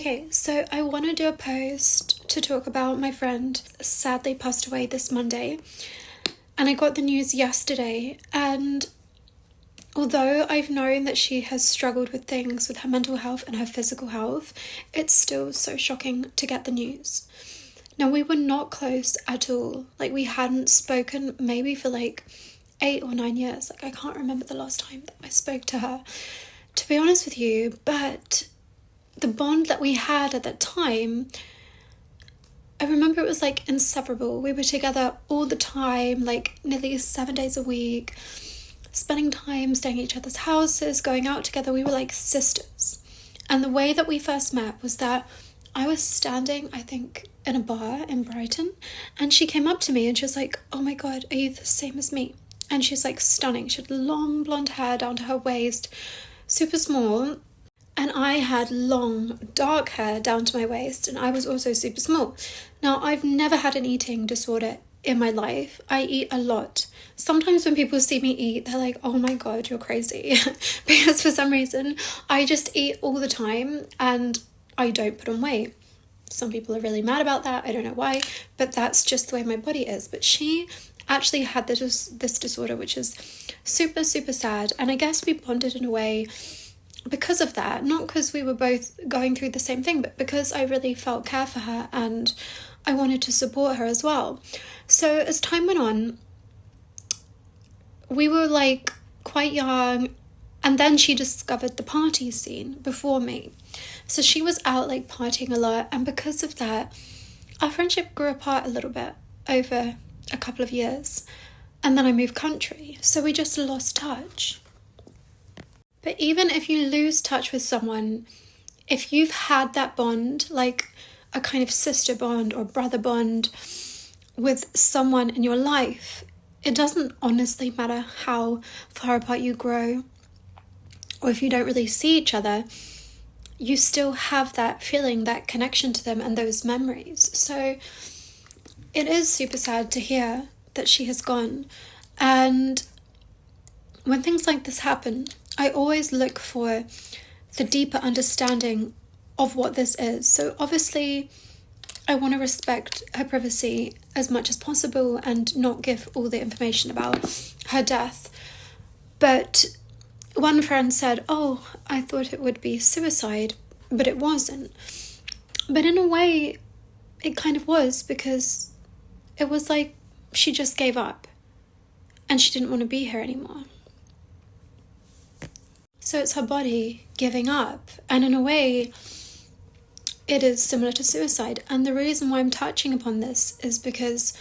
Okay, so I want to do a post to talk about my friend sadly passed away this Monday, and I got the news yesterday, and although I've known that she has struggled with things with her mental health and her physical health, it's still so shocking to get the news. Now, we were not close at all. Like, we hadn't spoken maybe for like 8 or 9 years. Like, I can't remember the last time that I spoke to her, to be honest with you, but the bond that we had at that time, I remember it was like inseparable. We were together all the time, like nearly 7 days a week, spending time staying at each other's houses, going out together. We were like sisters. And the way that we first met was that I was standing, I think, in a bar in Brighton, and she came up to me and she was like, "Oh my God, are you the same as me?" And she's like stunning. She had long blonde hair down to her waist, super small. And I had long, dark hair down to my waist, and I was also super small. Now, I've never had an eating disorder in my life. I eat a lot. Sometimes when people see me eat, they're like, "Oh my God, you're crazy." Because for some reason, I just eat all the time, and I don't put on weight. Some people are really mad about that. I don't know why, but that's just the way my body is. But she actually had this disorder, which is super, super sad. And I guess we bonded in a way because of that, not because we were both going through the same thing, but because I really felt care for her and I wanted to support her as well. So as time went on, we were like quite young, and then she discovered the party scene before me. So she was out like partying a lot, and because of that, our friendship grew apart a little bit over a couple of years, and then I moved country, so we just lost touch. But even if you lose touch with someone, if you've had that bond, like a kind of sister bond or brother bond with someone in your life, it doesn't honestly matter how far apart you grow, or if you don't really see each other, you still have that feeling, that connection to them and those memories. So it is super sad to hear that she has gone. And when things like this happen, I always look for the deeper understanding of what this is. So obviously, I want to respect her privacy as much as possible and not give all the information about her death. But one friend said, "Oh, I thought it would be suicide," but it wasn't. But in a way, it kind of was, because it was like she just gave up and she didn't want to be here anymore. So it's her body giving up. And in a way, it is similar to suicide. And the reason why I'm touching upon this is because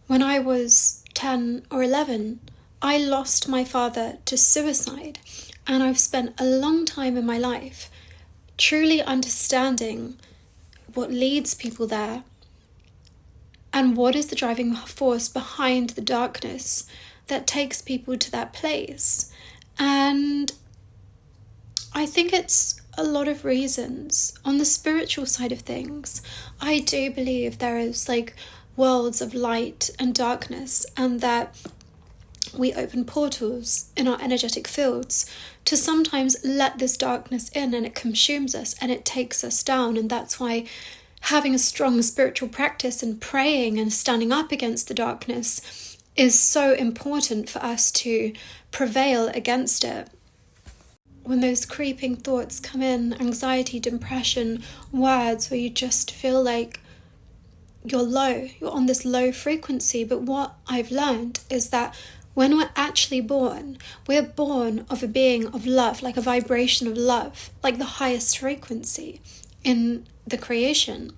when I was 10 or 11, I lost my father to suicide. And I've spent a long time in my life truly understanding what leads people there and what is the driving force behind the darkness that takes people to that place. And I think it's a lot of reasons. On the spiritual side of things, I do believe there is like worlds of light and darkness, and that we open portals in our energetic fields to sometimes let this darkness in, and it consumes us and it takes us down. And that's why having a strong spiritual practice and praying and standing up against the darkness is so important for us to prevail against it. When those creeping thoughts come in, anxiety, depression, words where you just feel like you're low, you're on this low frequency. But what I've learned is that when we're actually born, we're born of a being of love, like a vibration of love, like the highest frequency in the creation.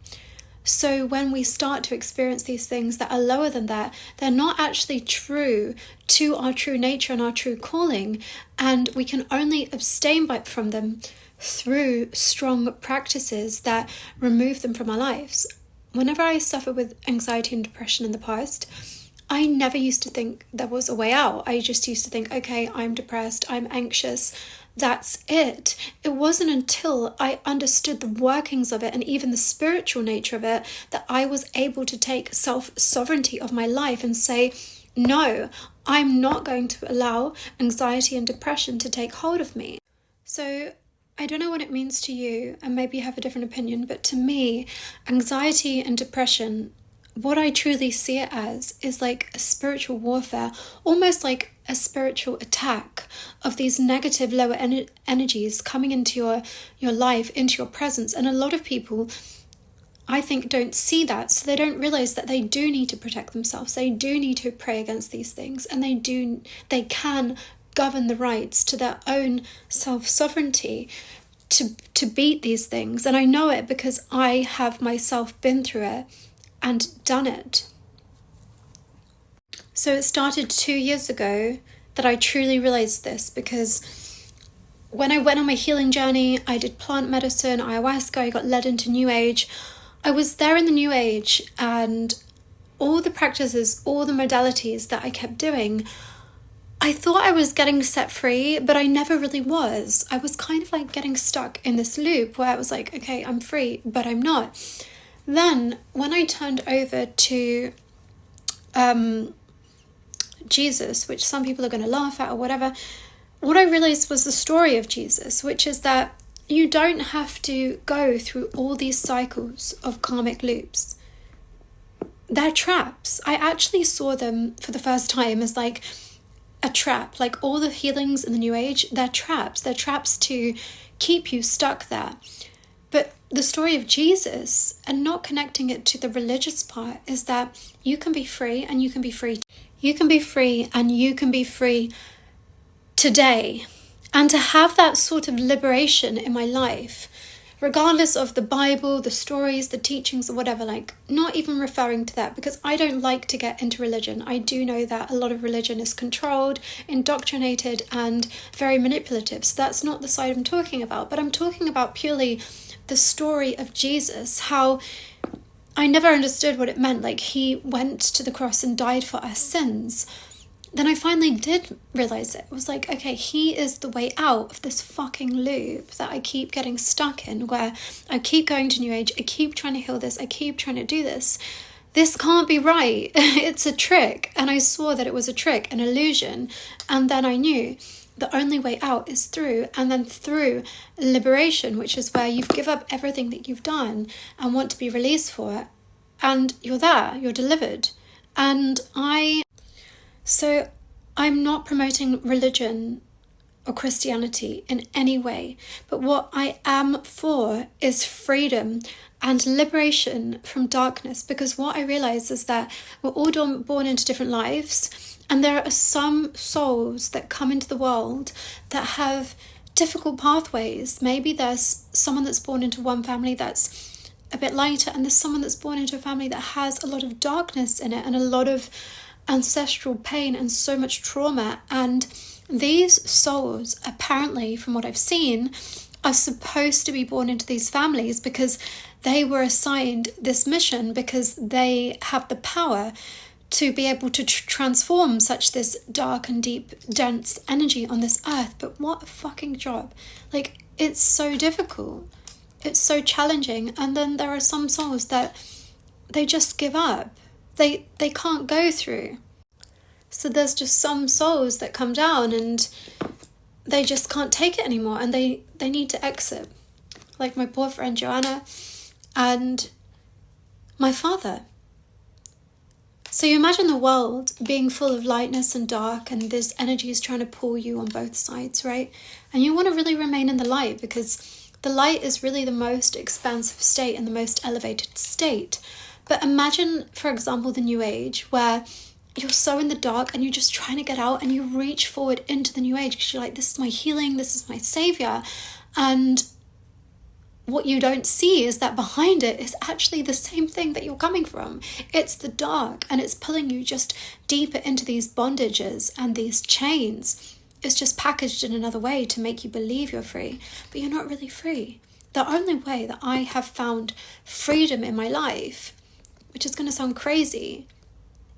So when we start to experience these things that are lower than that, they're not actually true to our true nature and our true calling, and we can only abstain from them through strong practices that remove them from our lives. Whenever I suffered with anxiety and depression in the past, I never used to think there was a way out. I just used to think, okay, I'm depressed, I'm anxious, that's it. It wasn't until I understood the workings of it and even the spiritual nature of it that I was able to take self-sovereignty of my life and say, no, I'm not going to allow anxiety and depression to take hold of me. So I don't know what it means to you, and maybe you have a different opinion, but to me, anxiety and depression, what I truly see it as is like a spiritual warfare, almost like a spiritual attack of these negative lower energies coming into your life, into your presence. And a lot of people, I think, don't see that, so they don't realize that they do need to protect themselves. They do need to pray against these things, and they can govern the rights to their own self-sovereignty to beat these things. And I know it because I have myself been through it and done it. So it started 2 years ago that I truly realized this, because when I went on my healing journey, I did plant medicine, ayahuasca, I got led into New Age. I was there in the New Age, and all the practices, all the modalities that I kept doing, I thought I was getting set free, but I never really was. I was kind of like getting stuck in this loop where I was like, okay, I'm free, but I'm not. Then when I turned over to Jesus, which some people are going to laugh at or whatever, what I realized was the story of Jesus, which is that you don't have to go through all these cycles of karmic loops. They're traps. I actually saw them for the first time as like a trap. Like all the healings in the New Age, they're traps. They're traps to keep you stuck there. But the story of Jesus, and not connecting it to the religious part, is that you can be free and you can be free. You can be free and you can be free today. And to have that sort of liberation in my life, regardless of the Bible, the stories, the teachings, or whatever, like not even referring to that, because I don't like to get into religion. I do know that a lot of religion is controlled, indoctrinated, and very manipulative. So that's not the side I'm talking about, but I'm talking about purely the story of Jesus, how I never understood what it meant. Like he went to the cross and died for our sins. Then I finally did realize it. It was like, okay, he is the way out of this fucking loop that I keep getting stuck in, where I keep going to New Age, I keep trying to heal this, I keep trying to do this. This can't be right. It's a trick. And I saw that it was a trick, an illusion. And then I knew the only way out is through, and then through liberation, which is where you give up everything that you've done and want to be released for it. And you're there, you're delivered. So I'm not promoting religion or Christianity in any way, but what I am for is freedom and liberation from darkness, because what I realize is that we're all born into different lives, and there are some souls that come into the world that have difficult pathways. Maybe there's someone that's born into one family that's a bit lighter, and there's someone that's born into a family that has a lot of darkness in it and a lot of ancestral pain and so much trauma. And these souls, apparently, from what I've seen, are supposed to be born into these families because they were assigned this mission, because they have the power to be able to transform such this dark and deep, dense energy on this earth. But what a fucking job. Like, it's so difficult. It's so challenging. And then there are some souls that they just give up. They can't go through. So there's just some souls that come down and they just can't take it anymore, and they need to exit. Like my poor friend Joanna and my father. So you imagine the world being full of lightness and dark, and this energy is trying to pull you on both sides, right? And you want to really remain in the light, because the light is really the most expansive state and the most elevated state. But imagine, for example, the New Age, where you're so in the dark and you're just trying to get out, and you reach forward into the New Age because you're like, this is my healing, this is my savior. And what you don't see is that behind it is actually the same thing that you're coming from. It's the dark, and it's pulling you just deeper into these bondages and these chains. It's just packaged in another way to make you believe you're free, but you're not really free. The only way that I have found freedom in my life, which is going to sound crazy,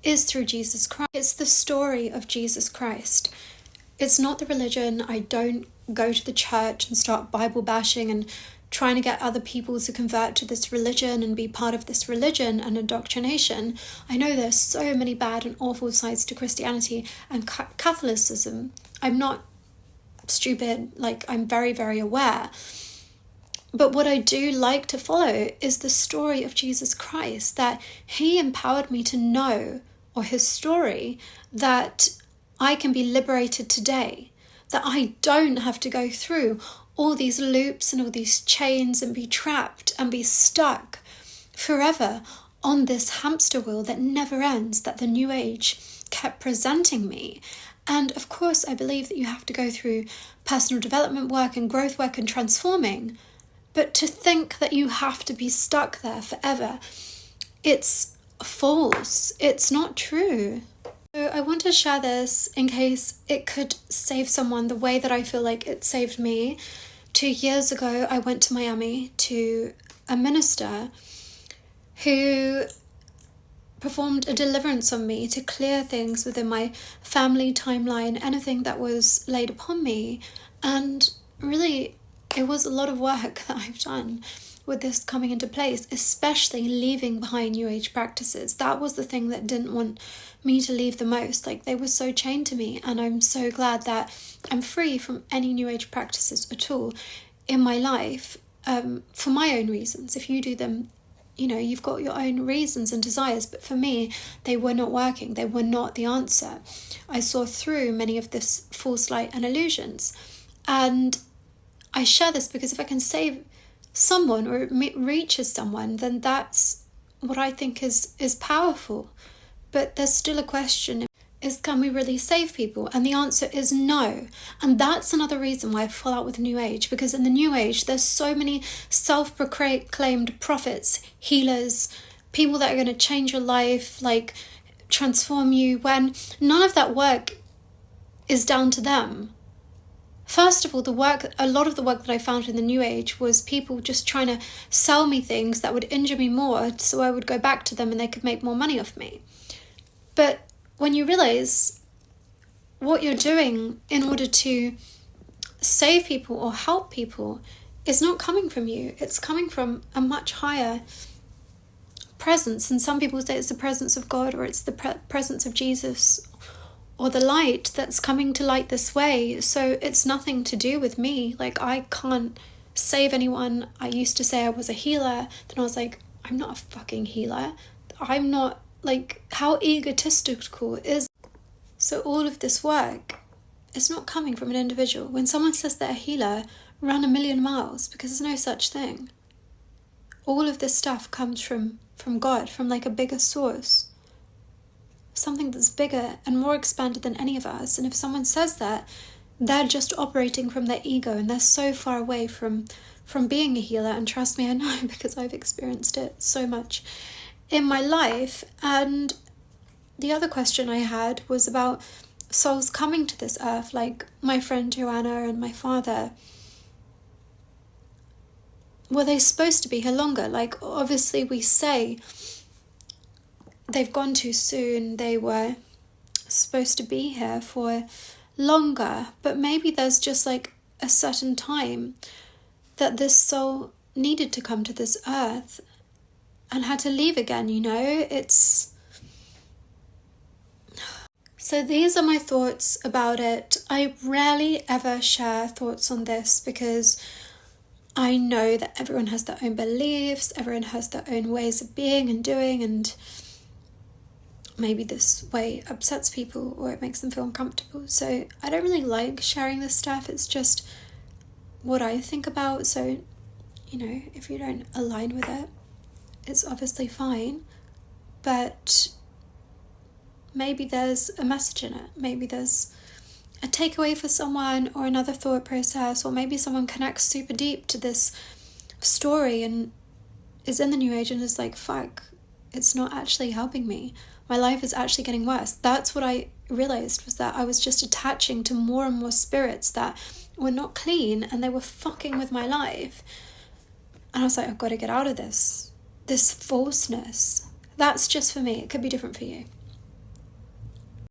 is through Jesus Christ. It's the story of Jesus Christ. It's not the religion. I don't go to the church and start Bible bashing and trying to get other people to convert to this religion and be part of this religion and indoctrination. I know there's so many bad and awful sides to Christianity and Catholicism. I'm not stupid, like I'm very, very aware. But what I do like to follow is the story of Jesus Christ, that he empowered me to know, or his story, that I can be liberated today, that I don't have to go through all these loops and all these chains and be trapped and be stuck forever on this hamster wheel that never ends, that the New Age kept presenting me. And of course, I believe that you have to go through personal development work and growth work and transforming. But to think that you have to be stuck there forever, it's false. It's not true. So I want to share this in case it could save someone the way that I feel like it saved me. 2 years ago, I went to Miami to a minister who performed a deliverance on me to clear things within my family timeline, anything that was laid upon me. And really, it was a lot of work that I've done with this coming into place, especially leaving behind New Age practices. That was the thing that didn't want me to leave the most. Like, they were so chained to me, and I'm so glad that I'm free from any New Age practices at all in my life, for my own reasons. If you do them, you know, you've got your own reasons and desires, but for me, they were not working. They were not the answer. I saw through many of this false light and illusions. And I share this because if I can save someone, or it reaches someone, then that's what I think is powerful. But there's still a question, is can we really save people? And the answer is no. And that's another reason why I fall out with New Age, because in the New Age, there's so many self-proclaimed prophets, healers, people that are going to change your life, like transform you, when none of that work is down to them. First of all, a lot of the work that I found in the New Age was people just trying to sell me things that would injure me more, so I would go back to them and they could make more money off me. But when you realize what you're doing in order to save people or help people is not coming from you, it's coming from a much higher presence. And some people say it's the presence of God, or it's the presence of Jesus, or the light that's coming to light this way. So it's nothing to do with me. Like, I can't save anyone. I used to say I was a healer. Then I was like, I'm not a fucking healer. I'm not, like, how egotistical is. So all of this work is not coming from an individual. When someone says they're a healer, run a million miles, because there's no such thing. All of this stuff comes from God, from like a bigger source. Something that's bigger and more expanded than any of us. And if someone says that, they're just operating from their ego, and they're so far away from being a healer. And trust me, I know, because I've experienced it so much in my life. And the other question I had was about souls coming to this earth, like my friend Joanna and my father. Were they supposed to be here longer? Like, obviously we say they've gone too soon, they were supposed to be here for longer, but maybe there's just like a certain time that this soul needed to come to this earth and had to leave again, you know? So these are my thoughts about it. I rarely ever share thoughts on this because I know that everyone has their own beliefs, everyone has their own ways of being and doing, and maybe this way upsets people or it makes them feel uncomfortable. So I don't really like sharing this stuff. It's just what I think about. So, you know, if you don't align with it, it's obviously fine. But maybe there's a message in it. Maybe there's a takeaway for someone, or another thought process, or maybe someone connects super deep to this story and is in the New Age and is like, fuck, it's not actually helping me. My life is actually getting worse. That's what I realized, was that I was just attaching to more and more spirits that were not clean, and they were fucking with my life. And I was like, I've got to get out of this falseness. That's just for me. It could be different for you.